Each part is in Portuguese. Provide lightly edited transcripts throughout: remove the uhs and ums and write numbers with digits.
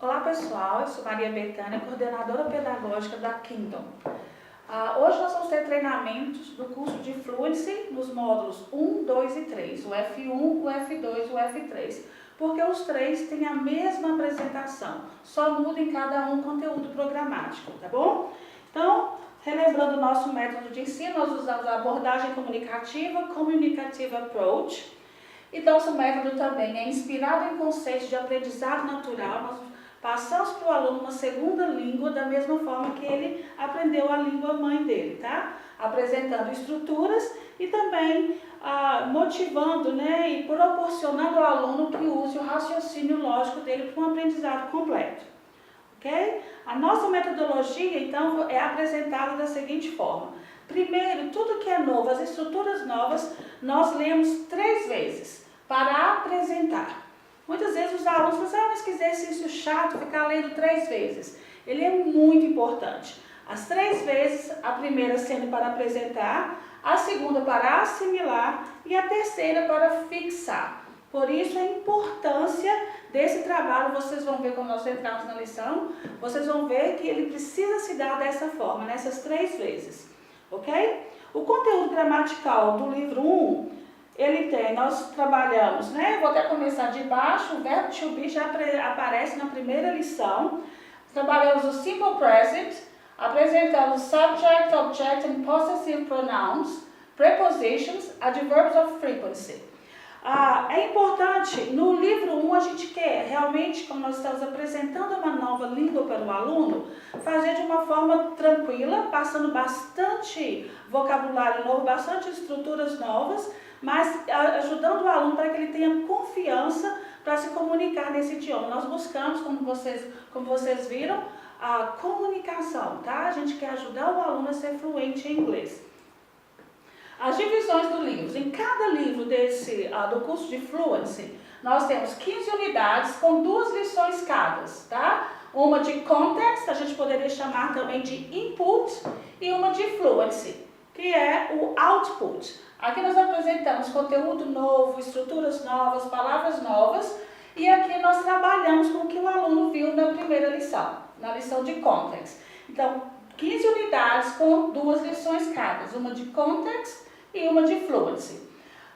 Olá pessoal, eu sou Maria Bethânia, coordenadora pedagógica da Kingdom. Hoje nós vamos ter treinamentos do curso de Fluency nos módulos 1, 2 e 3, o F1, o F2 e o F3, porque os três têm a mesma apresentação, só muda em cada um o conteúdo programático, tá bom? Então, relembrando o nosso método de ensino, nós usamos a abordagem comunicativa, Communicative Approach, e nosso método também é inspirado em conceitos de aprendizado natural. Nós passamos para o aluno uma segunda língua da mesma forma que ele aprendeu a língua mãe dele, tá? Apresentando estruturas e também motivando, e proporcionando ao aluno que use o raciocínio lógico dele para um aprendizado completo, ok? A nossa metodologia, então, é apresentada da seguinte forma. Primeiro, tudo que é novo, as estruturas novas, nós lemos 3 vezes para apresentar. Muitas vezes os alunos falam, mas que exercício chato ficar lendo 3 vezes. Ele é muito importante. As 3 vezes, a primeira sendo para apresentar, a segunda para assimilar e a terceira para fixar. Por isso a importância desse trabalho, vocês vão ver quando nós entrarmos na lição, vocês vão ver que ele precisa se dar dessa forma, nessas 3 vezes, ok? O conteúdo gramatical do livro 1, nós trabalhamos, vou até começar de baixo, o verbo to be já aparece na primeira lição. Trabalhamos o simple present, apresentamos subject, object and possessive pronouns, prepositions, adverbs of frequency. É importante, no livro 1 a gente quer realmente, como nós estamos apresentando uma nova língua para o aluno, fazer de uma forma tranquila, passando bastante vocabulário novo, bastante estruturas novas, mas ajudando o aluno para que ele tenha confiança para se comunicar nesse idioma. Nós buscamos, como vocês viram, a comunicação, tá? A gente quer ajudar o aluno a ser fluente em inglês. As divisões do livro. Em cada livro do curso de Fluency, nós temos 15 unidades com 2 lições cada, tá? Uma de Context, a gente poderia chamar também de Input, e uma de Fluency, que é o Output. Aqui nós apresentamos conteúdo novo, estruturas novas, palavras novas, e aqui nós trabalhamos com o que o aluno viu na primeira lição, na lição de Context. Então, 15 unidades com 2 lições cada, uma de Context e uma de Fluency.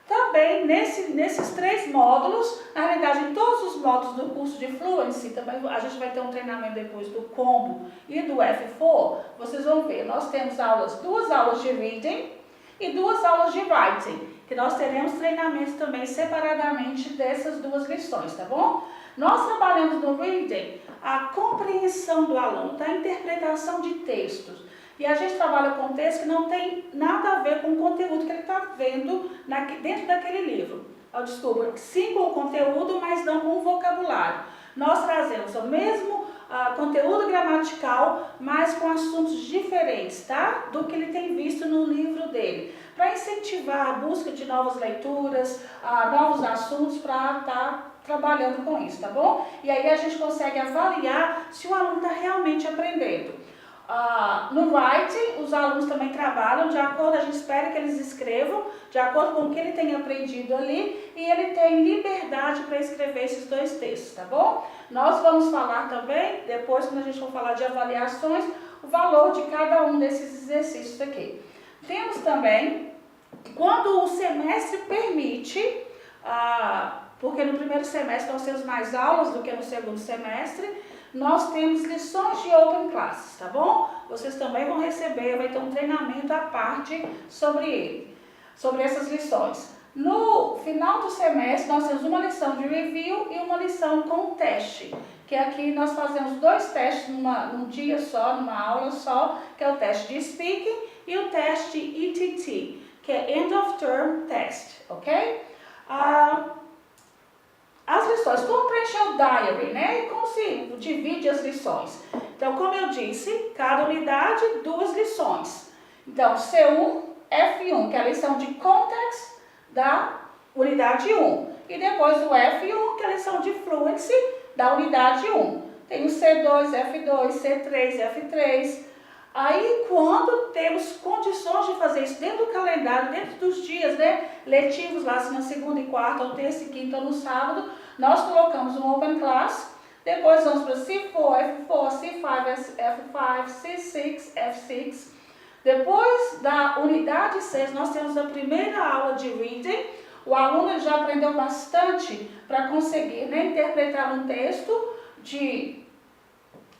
Também, nesses 3 módulos, na realidade, em todos os módulos do curso de Fluency, também a gente vai ter um treinamento depois do Combo e do F4, vocês vão ver, nós temos 2 aulas de Reading e 2 aulas de Writing, que nós teremos treinamentos também separadamente dessas 2 lições, tá bom? Nós trabalhamos no Reading a compreensão do aluno, tá? A interpretação de textos. E a gente trabalha com texto que não tem nada a ver com o conteúdo que ele está vendo dentro daquele livro. Desculpa, sim com o conteúdo, mas não com o vocabulário. Nós trazemos o mesmo conteúdo gramatical, mas com assuntos diferentes, tá? Do que ele tem visto no livro dele. Para incentivar a busca de novas leituras, novos assuntos, para estar trabalhando com isso, tá bom? E aí a gente consegue avaliar se o aluno está realmente aprendendo. No Writing, os alunos também trabalham de acordo, a gente espera que eles escrevam de acordo com o que ele tem aprendido ali, e ele tem liberdade para escrever esses 2 textos, tá bom? Nós vamos falar também, depois quando a gente for falar de avaliações, o valor de cada um desses exercícios aqui. Temos também, quando o semestre permite, porque no primeiro semestre nós temos mais aulas do que no segundo semestre, nós temos lições de Open Classes, tá bom? Vocês também vão receber, vai ter um treinamento à parte sobre essas lições. No final do semestre, nós temos uma lição de Review e uma lição com teste, que aqui nós fazemos 2 testes num dia só, numa aula só, que é o teste de Speaking e o teste ETT, que é End of Term Test, ok? As lições, como preencher o diary, e como se divide as lições. Então, como eu disse, cada unidade, 2 lições. Então, C1, F1, que é a lição de Context da unidade 1. E depois o F1, que é a lição de Fluency da unidade 1. Tem o C2, F2, C3, F3. Aí, quando temos condições de fazer isso dentro do calendário, dentro dos dias, letivos, lá, se na segunda e quarta, ou terça e quinta, ou no sábado, nós colocamos um Open Class Depois vamos para C4, F4, C5, F5, C6, F6. Depois da unidade 6, nós temos a primeira aula de reading. O aluno já aprendeu bastante para conseguir, né, interpretar um texto de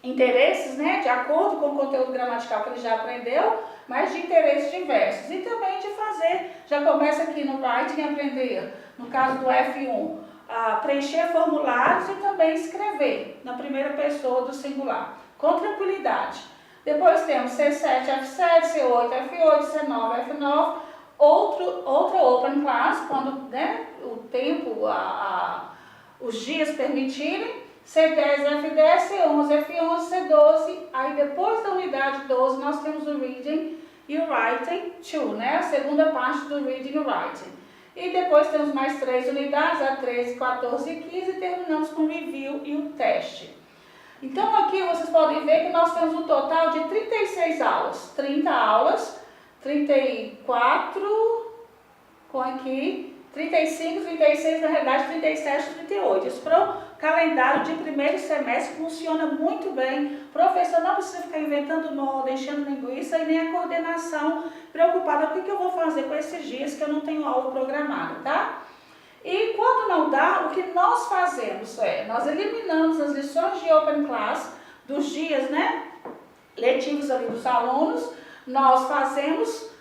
interesses, né, de acordo com o conteúdo gramatical que ele já aprendeu, mas de interesses diversos. E também de fazer, já começa aqui no writing, aprender, no caso do F1, a preencher formulários e também escrever na primeira pessoa do singular, com tranquilidade. Depois temos C7, F7, C8, F8, C9, F9, outra open class, quando, né, o tempo, os dias permitirem, C10, F10, C11, F11, C12, aí depois da unidade 12 nós temos o reading e o writing 2, né, a segunda parte do reading e writing. E depois temos mais 3 unidades, a 13, 14 e 15, e terminamos com o review e o teste. Então aqui vocês podem ver que nós temos um total de 36 aulas, 30 aulas, 34, com aqui, 35, 36, na realidade 37, 38. Isso para o calendário de primeiro semestre funciona muito bem. O professor não precisa ficar inventando moda, enchendo linguiça, e nem a coordenação preocupada com o que eu vou fazer com esses dias que eu não tenho aula programada, tá? E quando não dá, o que nós fazemos nós eliminamos as lições de Open Class dos dias, né, letivos ali dos alunos, nós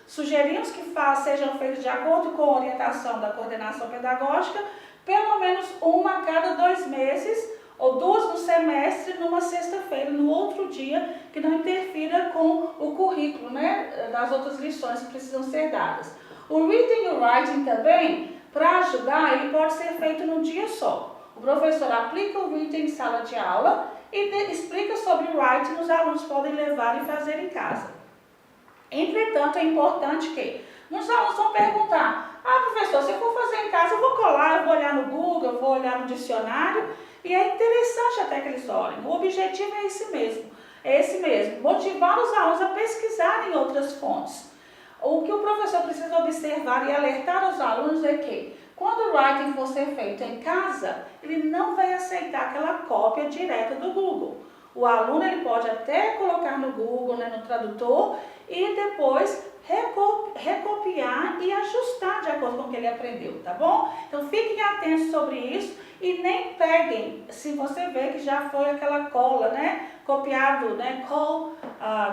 sugerimos que sejam feitos de acordo com a orientação da coordenação pedagógica, pelo menos uma a cada 2 meses, ou 2 no semestre, numa sexta-feira, no outro dia, que não interfira com o currículo, né, das outras lições que precisam ser dadas. O reading e o writing também, para ajudar, ele pode ser feito num dia só. O professor aplica o reading em sala de aula e explica sobre o writing, os alunos podem levar e fazer em casa. Entretanto, é importante que muitos alunos vão perguntar: professor, se eu for fazer em casa, eu vou colar, eu vou olhar no Google, eu vou olhar no dicionário, e é interessante até que eles olhem. O objetivo é esse mesmo, motivar os alunos a pesquisarem outras fontes. O que o professor precisa observar e alertar os alunos é que, quando o writing for ser feito em casa, ele não vai aceitar aquela cópia direta do Google. O aluno ele pode até colocar no Google, né, no tradutor, e depois recopiar e ajustar de acordo com o que ele aprendeu, tá bom? Então fiquem atentos sobre isso e nem peguem, se você vê que já foi aquela cola, né, copiado, né,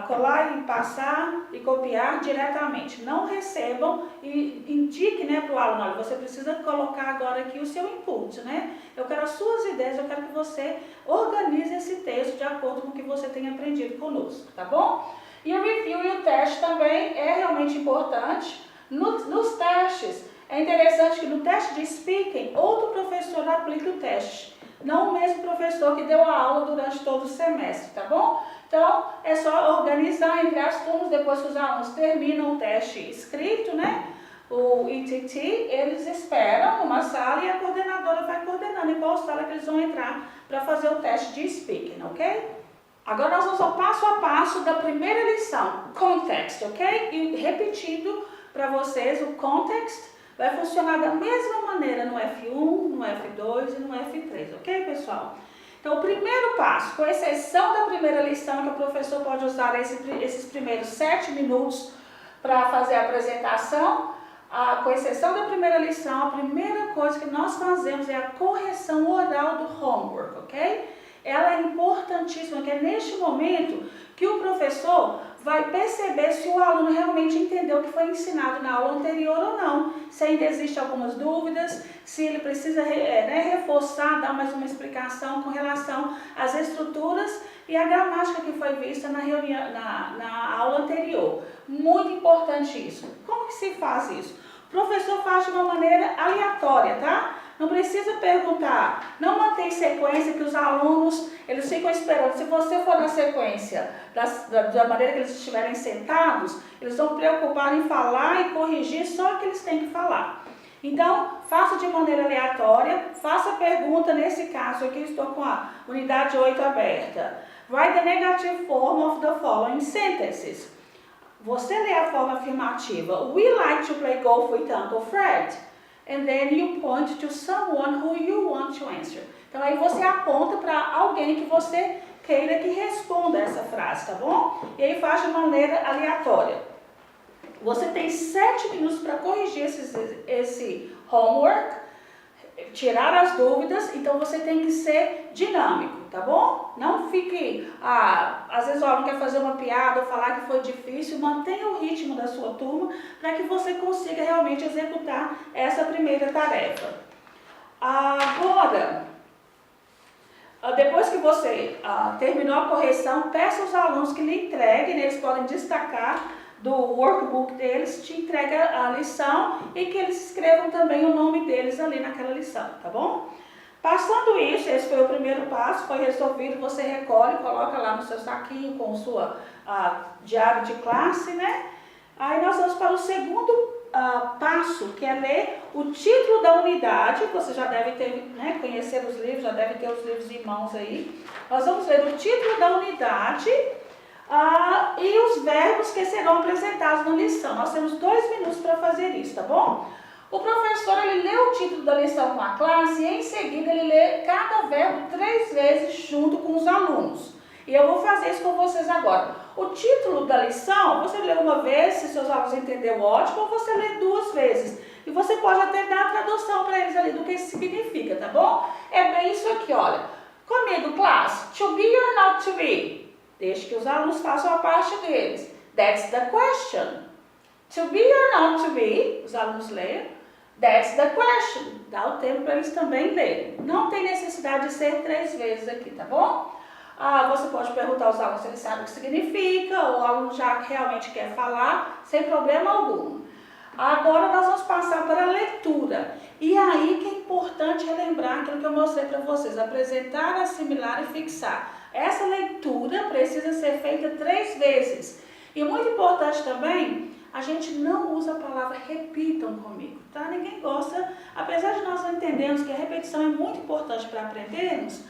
colar e passar e copiar diretamente. Não recebam e indiquem, né, para o aluno: olha, você precisa colocar agora aqui o seu input, né? Eu quero as suas ideias, eu quero que você organize esse texto de acordo com o que você tem aprendido conosco, tá bom? E o review e o teste também é realmente importante. Nos testes, é interessante que no teste de speaking, outro professor aplique o teste, não o mesmo professor que deu a aula durante todo o semestre, tá bom? Então, é só organizar entre as turmas, depois que os alunos terminam o teste escrito, né? O ETT, eles esperam numa sala e a coordenadora vai coordenando em qual sala que eles vão entrar para fazer o teste de speaking, ok? Agora nós vamos ao passo a passo da primeira lição, context, ok? E repetindo para vocês, o context vai funcionar da mesma maneira no F1, no F2 e no F3, ok, pessoal? Então, o primeiro passo, com exceção da primeira lição, que o professor pode usar esses primeiros 7 minutos para fazer a apresentação, com exceção da primeira lição, a primeira coisa que nós fazemos é a correção oral do homework, ok? Ela é importantíssima, que é neste momento que o professor vai perceber se o aluno realmente entendeu o que foi ensinado na aula anterior ou não, se ainda existem algumas dúvidas, se ele precisa reforçar, dar mais uma explicação com relação às estruturas e à gramática que foi vista na aula anterior. Muito importante isso. Como que se faz isso? O professor faz de uma maneira aleatória, tá? Não precisa perguntar, não mantém sequência que os alunos, eles ficam esperando. Se você for na sequência da maneira que eles estiverem sentados, eles vão preocupar em falar e corrigir só o que eles têm que falar. Então, faça de maneira aleatória, faça pergunta, nesse caso aqui eu estou com a unidade 8 aberta. Write the negative form of the following sentences. Você lê a forma afirmativa. We like to play golf with Uncle Fred. And then you point to someone who you want to answer. Então aí você aponta para alguém que você queira que responda essa frase, tá bom? E aí faz de maneira aleatória. Você tem 7 minutos para corrigir esse homework, tirar as dúvidas, então você tem que ser dinâmico, tá bom? Não fique, às vezes o aluno quer fazer uma piada ou falar que foi difícil, mantenha o ritmo da sua turma para que você consiga realmente executar essa primeira tarefa. Agora, depois que você terminou a correção, peça aos alunos que lhe entreguem, eles podem destacar do workbook deles, te entrega a lição e que eles escrevam também o nome deles ali naquela lição, tá bom? Passando isso, esse foi o primeiro passo, foi resolvido, você recolhe, coloca lá no seu saquinho com sua diário de classe, né? Aí nós vamos para o segundo passo, que é ler o título da unidade. Você já deve ter, né, conhecer os livros, já deve ter os livros em mãos aí. Nós vamos ler o título da unidade e os verbos que serão apresentados na lição. Nós temos 2 minutos para fazer isso, tá bom? O professor, ele lê o título da lição com a classe e em seguida ele lê cada verbo 3 vezes junto com os alunos. E eu vou fazer isso com vocês agora. O título da lição, você lê uma vez, se seus alunos entenderam, ótimo, ou você lê 2 vezes. E você pode até dar a tradução para eles ali do que isso significa, tá bom? É bem isso aqui, olha. Comigo, classe. To be or not to be? Deixe que os alunos façam a parte deles. That's the question. To be or not to be? Os alunos leiam. That's the question. Dá o tempo para eles também lerem. Não tem necessidade de ser 3 vezes aqui, tá bom? Você pode perguntar aos alunos se eles sabem o que significa, ou o aluno já realmente quer falar, sem problema algum. Agora nós vamos passar para a leitura. E aí que é importante relembrar aquilo que eu mostrei para vocês. Apresentar, assimilar e fixar. Essa leitura precisa ser feita 3 vezes. E muito importante também, a gente não usa a palavra repitam comigo, tá? Ninguém gosta, apesar de nós entendermos que a repetição é muito importante para aprendermos,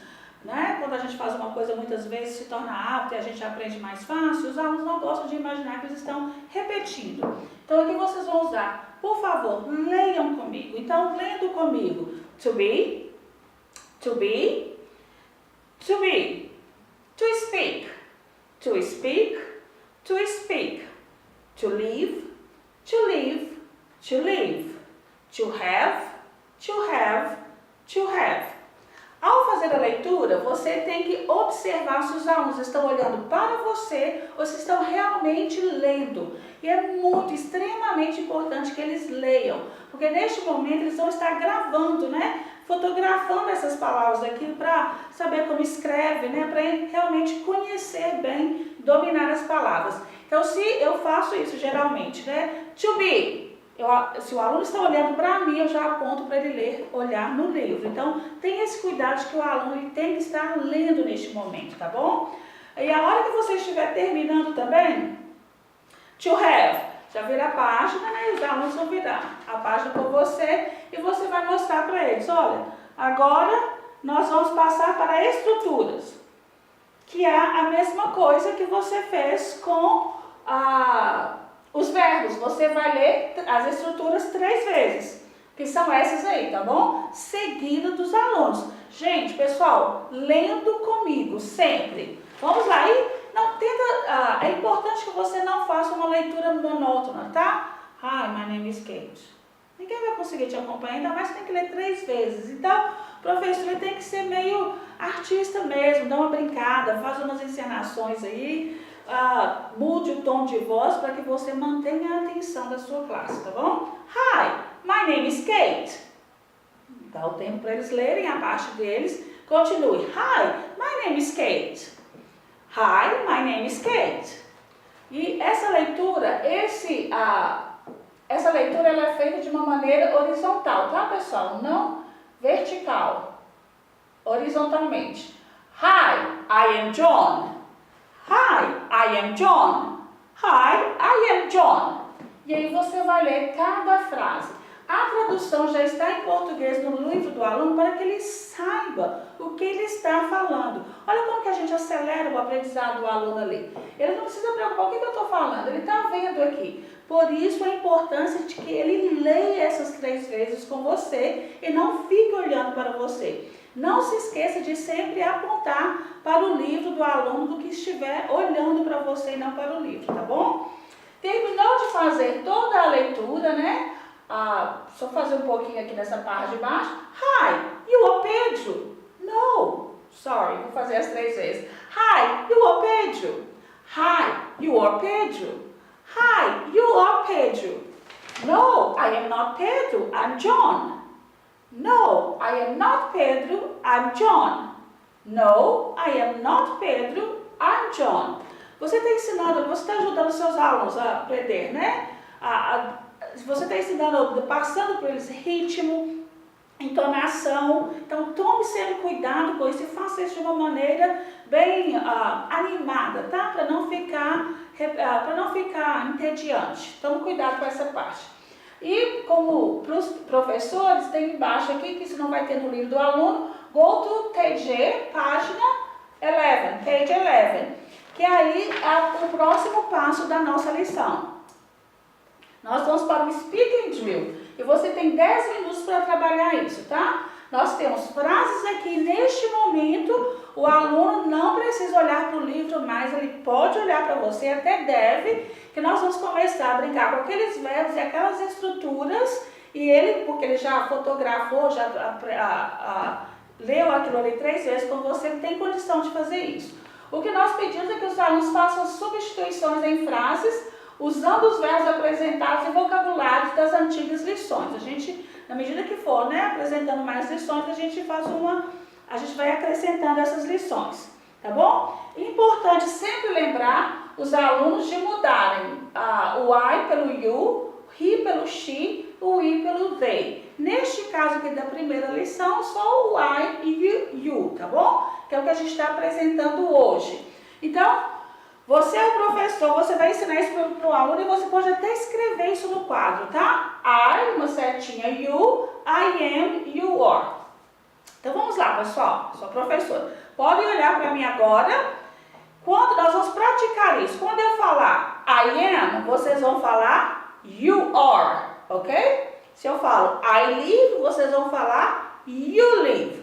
né? Quando a gente faz uma coisa muitas vezes se torna hábito e a gente aprende mais fácil, os alunos não gostam de imaginar que eles estão repetindo. Então aqui vocês vão usar, por favor, leiam comigo. Então, lendo comigo, to be, to be, to be, to speak, to speak, to speak, to live, to live, to live, to have, to have, to have. Ao fazer a leitura, você tem que observar se os alunos estão olhando para você ou se estão realmente lendo. E é muito, extremamente importante que eles leiam, porque neste momento eles vão estar gravando, né? Fotografando essas palavras aqui para saber como escreve, né? Para realmente conhecer bem, dominar as palavras. Então, se eu faço isso geralmente, né? To be. Se o aluno está olhando para mim, eu já aponto para ele ler, olhar no livro. Então, tenha esse cuidado de que o aluno ele tem que estar lendo neste momento, tá bom? E a hora que você estiver terminando também, to have, já vira a página, né? E os alunos vão virar a página com você e você vai mostrar para eles, olha, agora nós vamos passar para estruturas, que é a mesma coisa que você fez com os verbos. Você vai ler as estruturas 3 vezes, que são essas aí, tá bom? Seguido dos alunos. Gente, pessoal, lendo comigo, sempre. Vamos lá, não tenta, é importante que você não faça uma leitura monótona, tá? Hi, my name is Kate. Ninguém vai conseguir te acompanhar, ainda mais tem que ler 3 vezes. Então, o professor ele tem que ser meio artista mesmo, dá uma brincada, faz umas encenações aí, mude o tom de voz para que você mantenha a atenção da sua classe, tá bom? Hi, my name is Kate. Dá o tempo para eles lerem a parte deles. Continue. Hi, my name is Kate. Hi, my name is Kate. E essa leitura, essa leitura ela é feita de uma maneira horizontal, tá, pessoal? Não vertical. Horizontalmente. Hi, I am John. Hi, I am John. Hi, I am John. E aí você vai ler cada frase. A tradução já está em português no livro do aluno para que ele saiba o que ele está falando. Olha como que a gente acelera o aprendizado do aluno ali. Ele não precisa preocupar o que eu estou falando, ele está vendo aqui. Por isso a importância de que ele leia essas 3 vezes com você e não fique olhando para você. Não se esqueça de sempre apontar para o livro do aluno do que estiver olhando para você e não para o livro, tá bom? Terminou de fazer toda a leitura, né? Só fazer um pouquinho aqui nessa parte de baixo. Hi, you are Pedro. No, sorry, vou fazer as 3 vezes. Hi, you are Pedro. Hi, you are Pedro. Hi, you are Pedro. No, I am not Pedro, I'm John. No, I am not Pedro, I'm John. No, I am not Pedro, I'm John. Você está ensinando, você está ajudando seus alunos a aprender, né? Você está ensinando, passando por eles ritmo, entonação. Então, tome sempre cuidado com isso e faça isso de uma maneira bem animada, tá? Para não ficar entediante. Tome cuidado com essa parte. E como para os professores, tem embaixo aqui, que isso não vai ter no livro do aluno, go to TG, página 11, page 11, que aí é o próximo passo da nossa lição. Nós vamos para o Speaking Drill, e você tem 10 minutos para trabalhar isso, tá? Nós temos frases aqui, neste momento, o aluno não precisa olhar para o livro mais, ele pode olhar para você, até deve, que nós vamos começar a brincar com aqueles verbos e aquelas estruturas, e ele, porque ele já fotografou, já leu aquilo ali 3 vezes com você, ele tem condição de fazer isso. O que nós pedimos é que os alunos façam substituições em frases, usando os verbos apresentados e vocabulários das antigas lições. A gente, na medida que for, né, apresentando mais lições, a gente vai acrescentando essas lições, tá bom? Importante sempre lembrar os alunos de mudarem o I pelo you, he pelo she, o I pelo they. Neste caso aqui da primeira lição, só o I e o you, tá bom? Que é o que a gente está apresentando hoje. Então, você é o professor, você vai ensinar isso para o aluno e você pode até escrever isso no quadro, tá? I, uma setinha, you, I am, you are. Então vamos lá, pessoal, sou professora. Podem olhar para mim agora. Quando nós vamos praticar isso, quando eu falar I am, vocês vão falar you are, ok? Se eu falo I live, vocês vão falar you live.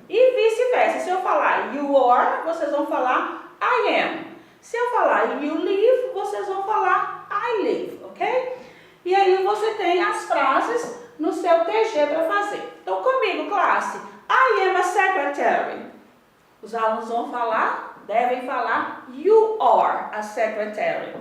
E vice-versa, se eu falar you are, vocês vão falar I am. Se eu falar you live, vocês vão falar I live, ok? E aí você tem as frases no seu TG para fazer. Então comigo, classe, I am a secretary. Os alunos vão falar, devem falar you are a secretary.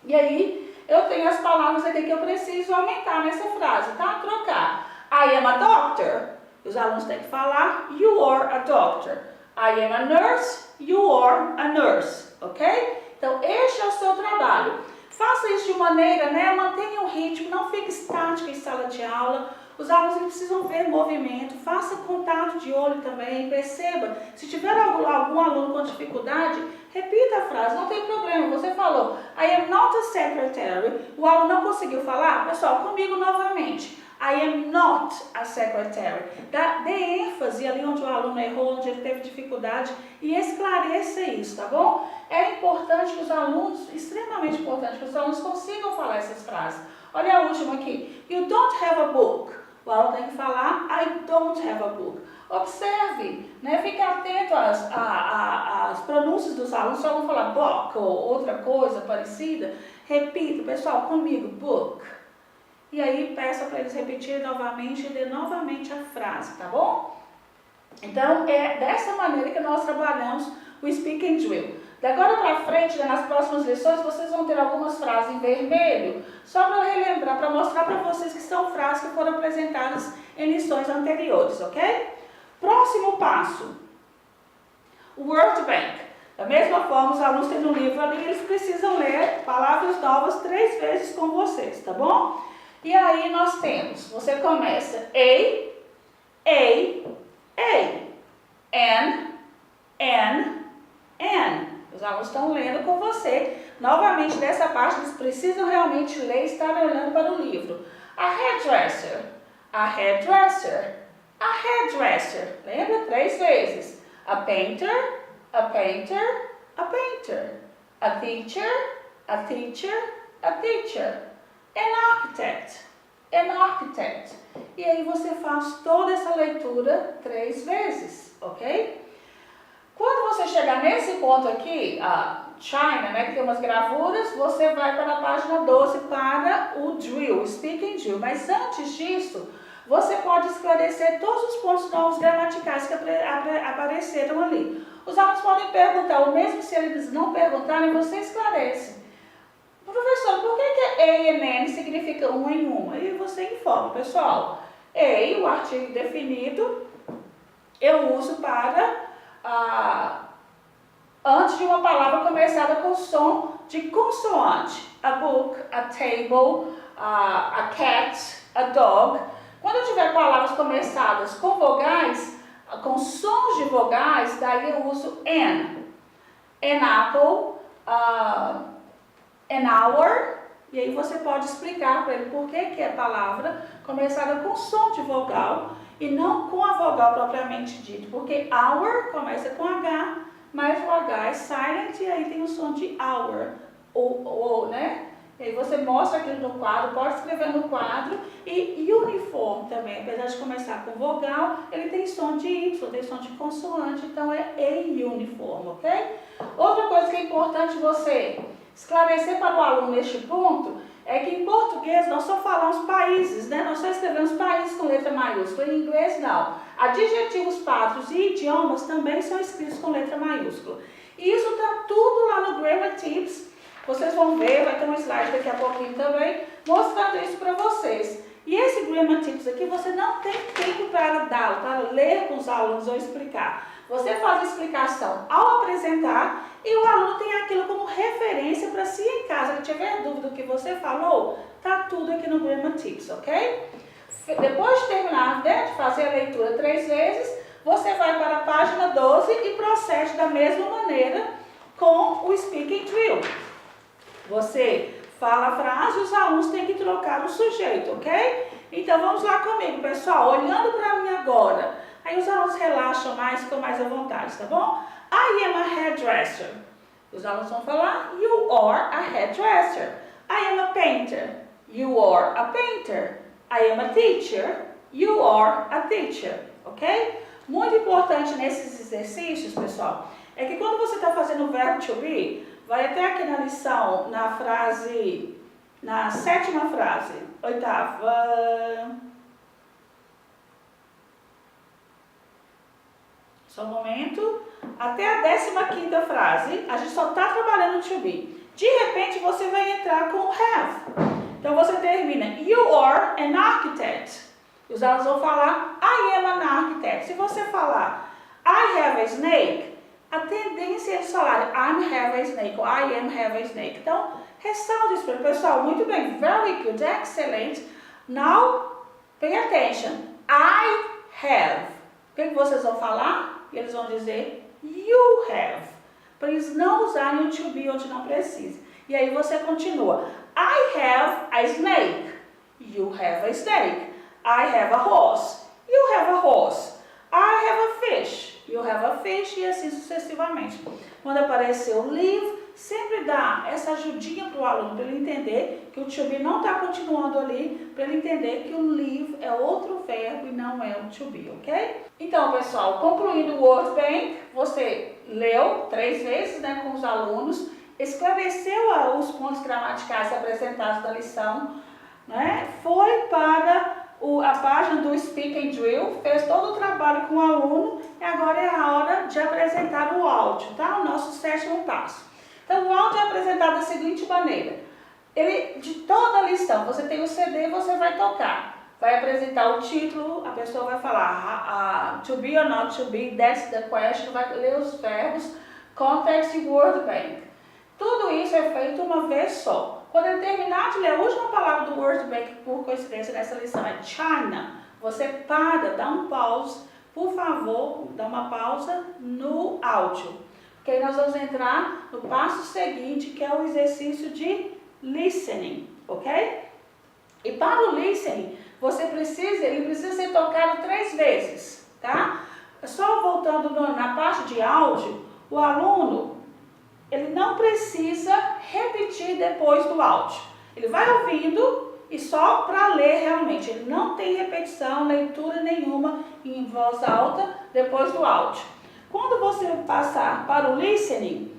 E aí eu tenho as palavras aqui que eu preciso aumentar nessa frase, tá? Trocar. I am a doctor. Os alunos têm que falar you are a doctor. I am a nurse, you are a nurse, ok? Então, este é o seu trabalho. Faça isso de maneira, né? Mantenha o ritmo, não fique estático em sala de aula. Os alunos precisam ver movimento, faça contato de olho também, perceba. Se tiver algum aluno com dificuldade, repita a frase, não tem problema. Você falou, I am not a secretary. O aluno não conseguiu falar? Pessoal, comigo novamente. I am not a secretary. Dê ênfase ali onde o aluno errou, onde ele teve dificuldade e esclareça isso, tá bom? É importante que os alunos, extremamente importante que os alunos consigam falar essas frases. Olha a última aqui. You don't have a book. O aluno tem que falar I don't have a book. Observe, né? Fique atento às pronúncias dos alunos. Se o aluno falar book ou outra coisa parecida, repita, pessoal, comigo, book. E aí peça para eles repetirem novamente e ler novamente a frase, tá bom? Então, é dessa maneira que nós trabalhamos o Speaking Drill. Da agora para frente, né, nas próximas lições, vocês vão ter algumas frases em vermelho, só para relembrar, para mostrar para vocês que são frases que foram apresentadas em lições anteriores, ok? Próximo passo, Word Bank. Da mesma forma, os alunos têm um livro ali, eles precisam ler palavras novas 3 vezes com vocês, tá bom? E aí nós temos, você começa A, N. Os alunos estão lendo com você. Novamente, dessa parte, eles precisam realmente ler e estar olhando para o livro. A hairdresser. Lembra? 3 vezes. A painter. A teacher. An architect. an architect. E aí você faz toda essa leitura 3 vezes, ok? Quando você chegar nesse ponto aqui, a China, né, que tem umas gravuras, você vai para a página 12 para o drill, o speaking drill. Mas antes disso, você pode esclarecer todos os pontos novos gramaticais que apareceram ali. Os alunos podem perguntar, ou mesmo se eles não perguntarem, você esclarece. Professor, por que A e N significa um em uma? Aí você informa, pessoal. A, o artigo definido, eu uso para antes de uma palavra começada com som de consoante. A book, a table, a cat, a dog. Quando eu tiver palavras começadas com vogais, com sons de vogais, daí eu uso an. An apple, an hour. E aí você pode explicar para ele por que é a palavra começada com som de vogal e não com a vogal propriamente dito. Porque hour começa com H, mas o H é silent e aí tem o som de hour, né? E aí você mostra aquilo no quadro, pode escrever no quadro. E uniforme também, apesar de começar com vogal, ele tem som de Y, tem som de consoante, então é a uniforme, ok? Outra coisa que é importante você esclarecer para o aluno neste ponto é que em português nós só falamos países, né? Nós só escrevemos países com letra maiúscula, em inglês não. Adjetivos, patos e idiomas também são escritos com letra maiúscula. E isso está tudo lá no Grammar Tips. Vocês vão ver, vai ter um slide daqui a pouquinho também, mostrando isso para vocês. E esse Grammar Tips aqui, você não tem tempo para dá-lo, para ler com os alunos ou explicar. Você faz a explicação ao apresentar e o aluno tem aquilo como referência para se em casa ele tiver dúvida do que você falou, tá tudo aqui no Grammar Tips, ok? Depois de terminar, né, de fazer a leitura 3 vezes, você vai para a página 12 e procede da mesma maneira com o Speaking Drill. Você fala a frase, os alunos têm que trocar o sujeito, ok? Então vamos lá comigo, pessoal, olhando para mim agora. Aí os alunos relaxam mais, ficam mais à vontade, tá bom? I am a hairdresser. Os alunos vão falar, you are a hairdresser. I am a painter. You are a painter. I am a teacher. You are a teacher, ok? Muito importante nesses exercícios, pessoal, é que quando você está fazendo o verbo to be, vai até aqui na lição, na frase, na 7ª frase, 8ª... Só um momento. Até a 15ª frase, a gente só está trabalhando to be. De repente, você vai entrar com have. Então, você termina, you are an architect. E os alunos vão falar, I am an architect. Se você falar, I have a snake, a tendência é eles falarem, I have a snake, ou I am have a snake. Então, ressalta isso para o pessoal. Muito bem, very good, excellent. Now, pay attention. I have. O que vocês vão falar? E eles vão dizer you have, para eles não usarem o to be onde não precisa. E aí você continua. I have a snake. You have a snake. I have a horse. You have a horse. I have a fish. You have a fish. E assim sucessivamente. Quando aparecer o live, sempre dá essa ajudinha para o aluno, para ele entender que o to be não está continuando ali, para ele entender que o live é outro verbo e não é o to be, ok? Então, pessoal, concluindo o Word Bank, você leu 3 vezes, né, com os alunos, esclareceu os pontos gramaticais apresentados na lição, né, foi para a página do Speak and Drill, fez todo o trabalho com o aluno e agora é a hora de apresentar o áudio, tá? O nosso 7º passo. Então, o áudio é apresentado da seguinte maneira. De toda a lição, você tem o CD, você vai tocar. Vai apresentar o título, a pessoa vai falar to be or not to be, that's the question, vai ler os verbos, context e word bank. Tudo isso é feito uma vez só. Quando ele terminar de ler a última palavra do word bank, por coincidência nessa lição, é China, você para, dá um pause, por favor, dá uma pausa no áudio. Porque aí nós vamos entrar no passo seguinte, que é o exercício de listening, ok? E para o listening, ele precisa ser tocado 3 vezes, tá? Só voltando na parte de áudio, o aluno, ele não precisa repetir depois do áudio. Ele vai ouvindo e só para ler realmente. Ele não tem repetição, leitura nenhuma em voz alta depois do áudio. Quando você passar para o listening,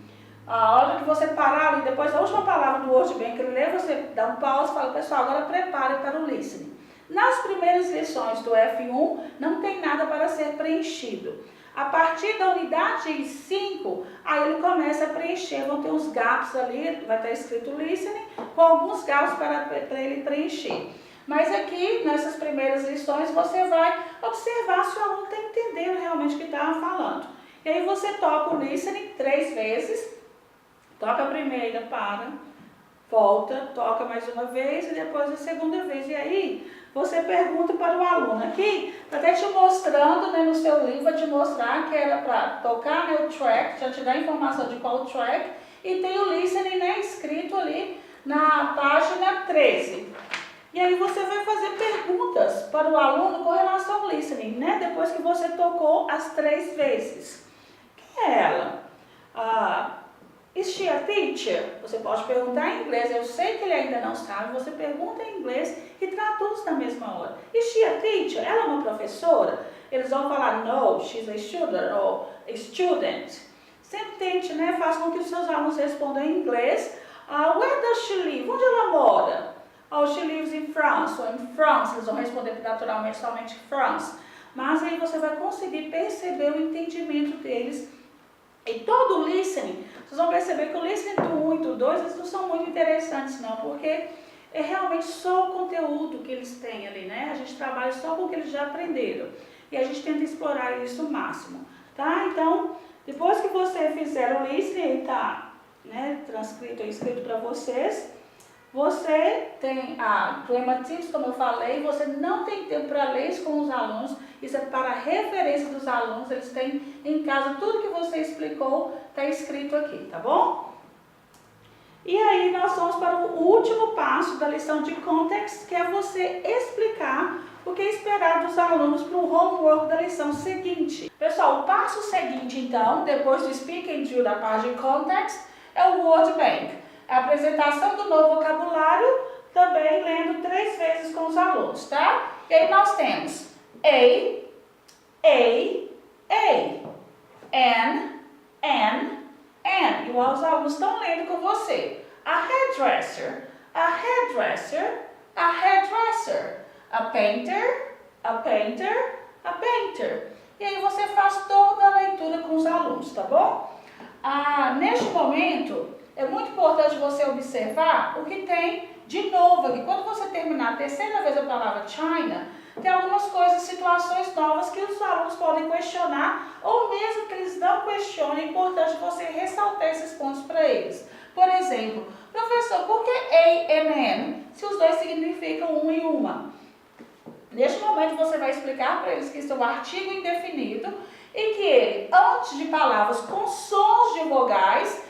a hora que você parar ali, depois da última palavra do Word Bank que ele lê, você dá um pause e fala, pessoal, agora prepare para o listening. Nas primeiras lições do F1, não tem nada para ser preenchido. A partir da unidade 5, aí ele começa a preencher, vão ter uns gaps ali, vai estar escrito listening, com alguns gaps para ele preencher. Mas aqui, nessas primeiras lições, você vai observar se o aluno está entendendo realmente o que estava falando. E aí você toca o listening 3 vezes, toca a primeira, para, volta, toca mais uma vez e depois a segunda vez. E aí você pergunta para o aluno. Aqui, está até te mostrando, né, no seu livro, vai te mostrar que era para tocar, né, o track, já te dá a informação de qual track, e tem o listening, né, escrito ali na página 13. E aí você vai fazer perguntas para o aluno com relação ao listening, né, depois que você tocou as 3 vezes. Quem é ela? Is she a teacher? Você pode perguntar em inglês, eu sei que ele ainda não sabe, você pergunta em inglês e traduz na mesma hora. Is she a teacher? Ela é uma professora? Eles vão falar, no, she's a student, ou a student. Sempre tente, né, faça com que os seus alunos respondam em inglês. Where does she live? Onde ela mora? Oh, she lives in France, ou in France, eles vão responder naturalmente somente France. Mas aí você vai conseguir perceber o entendimento deles. E todo o listening, vocês vão perceber que o listening do 1 e do 2, eles não são muito interessantes não, porque é realmente só o conteúdo que eles têm ali, né? A gente trabalha só com o que eles já aprenderam. E a gente tenta explorar isso o máximo, tá? Então, depois que você fizer o listening, tá, né, transcrito e escrito para vocês, você tem a Grammar Tips, como eu falei, você não tem tempo para ler isso com os alunos, isso é para a referência dos alunos, eles têm em casa tudo que você explicou, está escrito aqui, tá bom? E aí nós vamos para o último passo da lição de Context, que é você explicar o que é esperado dos alunos para o homework da lição seguinte. Pessoal, o passo seguinte então, depois do Speak and Drill da parte de Context, é o Word Bank. A apresentação do novo vocabulário, também lendo 3 vezes com os alunos, tá? E aí nós temos a, an. E os alunos estão lendo com você. A hairdresser, a painter. E aí você faz toda a leitura com os alunos, tá bom? Neste momento, é muito importante você observar o que tem de novo aqui. Quando você terminar a 3ª vez a palavra China, tem algumas coisas, situações novas que os alunos podem questionar, ou mesmo que eles não questionem, é importante você ressaltar esses pontos para eles. Por exemplo, professor, por que a and an, se os dois significam um e uma? Neste momento você vai explicar para eles que isso é um artigo indefinido e que ele, antes de palavras com sons de vogais,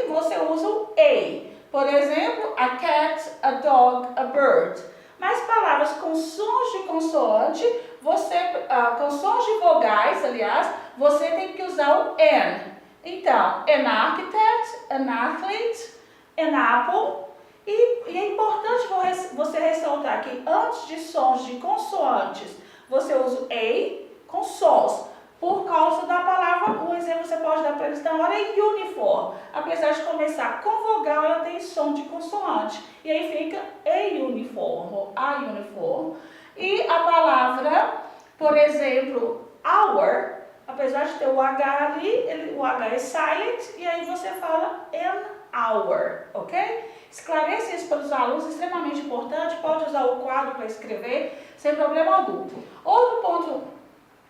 você usa o a. Por exemplo, a cat, a dog, a bird. Mas palavras com sons de consoante, com sons de vogais, aliás, você tem que usar o an. Então, an architect, an athlete, an apple. E é importante você ressaltar que antes de sons de consoantes, você usa o a com sons. Por causa da palavra, um exemplo você pode dar para eles na hora é uniform. Apesar de começar com vogal, ela tem som de consoante. E aí fica a uniform, ou a uniform. E a palavra, por exemplo, hour, apesar de ter o H ali, o H é silent, e aí você fala an hour, ok? Esclareça isso para os alunos, extremamente importante. Pode usar o quadro para escrever, sem problema algum. Outro ponto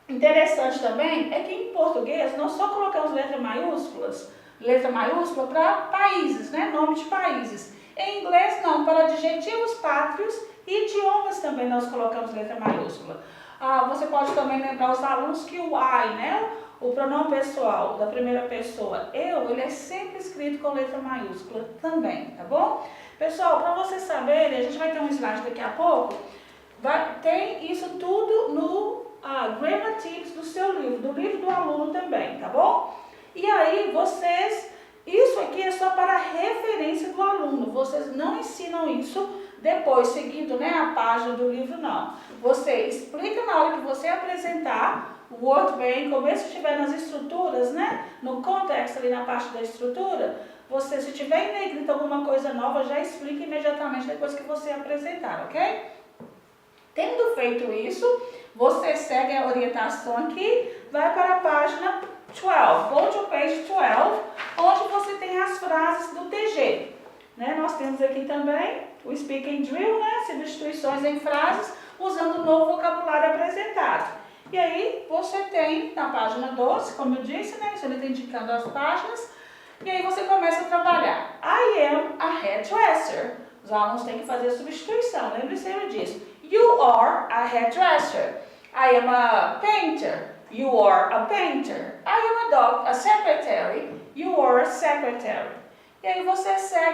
interessante também é que em português nós só colocamos letra maiúscula para países, né? Nome de países. Em inglês não, para adjetivos pátrios e idiomas também nós colocamos letra maiúscula. Você pode também lembrar os alunos que o I, né? O pronome pessoal da primeira pessoa, ele é sempre escrito com letra maiúscula também, tá bom? Pessoal, para vocês saberem, a gente vai ter um slide daqui a pouco, tem isso tudo no Grammar Tips do seu livro, do livro do aluno também, tá bom? E aí isso aqui é só para a referência do aluno, vocês não ensinam isso depois seguindo, né, a página do livro, não. Você explica na hora que você apresentar o Word bem, começo estiver nas estruturas, né, no contexto ali na parte da estrutura, você, se tiver em negrito alguma coisa nova, já explica imediatamente depois que você apresentar, ok? Tendo feito isso, você segue a orientação aqui, vai para a página 12, go to page 12, onde você tem as frases do TG. Né? Nós temos aqui também o speaking drill, né? Substituições em frases, usando o novo vocabulário apresentado. E aí você tem na página 12, como eu disse, né? Isso ele está indicando as páginas. E aí você começa a trabalhar. I am a hairdresser. Os alunos têm que fazer a substituição, lembre-se disso. You are a hairdresser. I am a painter. You are a painter. I am a secretary. You are a secretary. E aí você segue